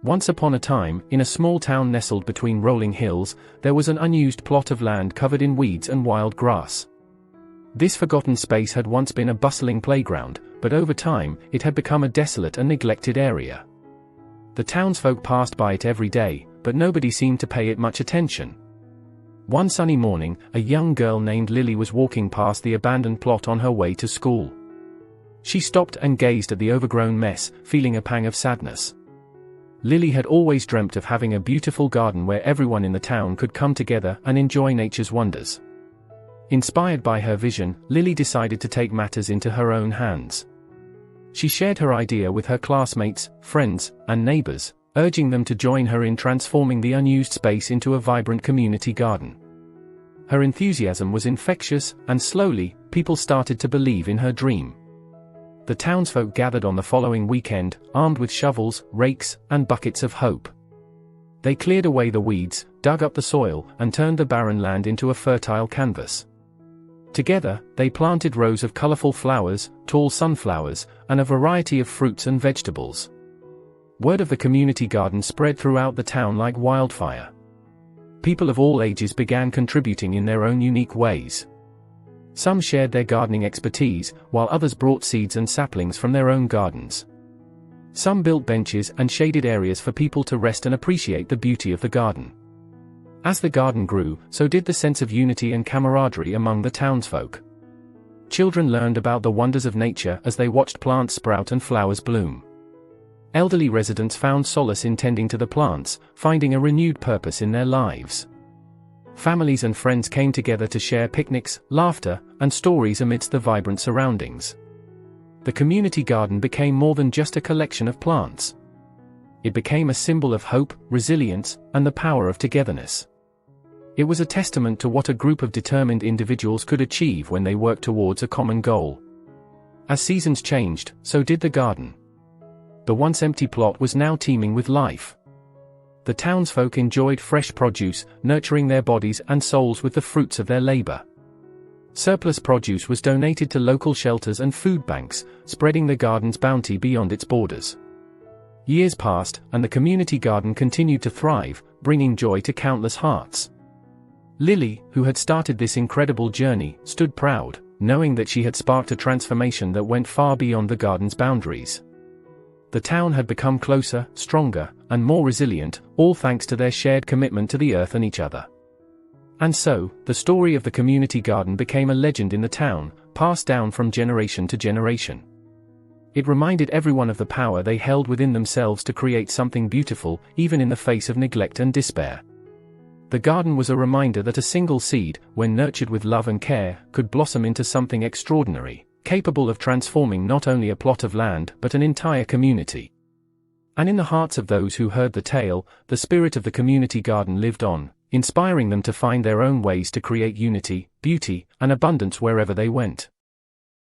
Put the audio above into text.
Once upon a time, in a small town nestled between rolling hills, there was an unused plot of land covered in weeds and wild grass. This forgotten space had once been a bustling playground, but over time, it had become a desolate and neglected area. The townsfolk passed by it every day, but nobody seemed to pay it much attention. One sunny morning, a young girl named Lily was walking past the abandoned plot on her way to school. She stopped and gazed at the overgrown mess, feeling a pang of sadness. Lily had always dreamt of having a beautiful garden where everyone in the town could come together and enjoy nature's wonders. Inspired by her vision, Lily decided to take matters into her own hands. She shared her idea with her classmates, friends, and neighbors, urging them to join her in transforming the unused space into a vibrant community garden. Her enthusiasm was infectious, and slowly, people started to believe in her dream. The townsfolk gathered on the following weekend, armed with shovels, rakes, and buckets of hope. They cleared away the weeds, dug up the soil, and turned the barren land into a fertile canvas. Together, they planted rows of colorful flowers, tall sunflowers, and a variety of fruits and vegetables. Word of the community garden spread throughout the town like wildfire. People of all ages began contributing in their own unique ways. Some shared their gardening expertise, while others brought seeds and saplings from their own gardens. Some built benches and shaded areas for people to rest and appreciate the beauty of the garden. As the garden grew, so did the sense of unity and camaraderie among the townsfolk. Children learned about the wonders of nature as they watched plants sprout and flowers bloom. Elderly residents found solace in tending to the plants, finding a renewed purpose in their lives. Families and friends came together to share picnics, laughter, and stories amidst the vibrant surroundings. The community garden became more than just a collection of plants. It became a symbol of hope, resilience, and the power of togetherness. It was a testament to what a group of determined individuals could achieve when they worked towards a common goal. As seasons changed, so did the garden. The once empty plot was now teeming with life. The townsfolk enjoyed fresh produce, nurturing their bodies and souls with the fruits of their labor. Surplus produce was donated to local shelters and food banks, spreading the garden's bounty beyond its borders. Years passed, and the community garden continued to thrive, bringing joy to countless hearts. Lily, who had started this incredible journey, stood proud, knowing that she had sparked a transformation that went far beyond the garden's boundaries. The town had become closer, stronger, and more resilient, all thanks to their shared commitment to the earth and each other. And so, the story of the community garden became a legend in the town, passed down from generation to generation. It reminded everyone of the power they held within themselves to create something beautiful, even in the face of neglect and despair. The garden was a reminder that a single seed, when nurtured with love and care, could blossom into something extraordinary, capable of transforming not only a plot of land but an entire community. And in the hearts of those who heard the tale, the spirit of the community garden lived on, inspiring them to find their own ways to create unity, beauty, and abundance wherever they went.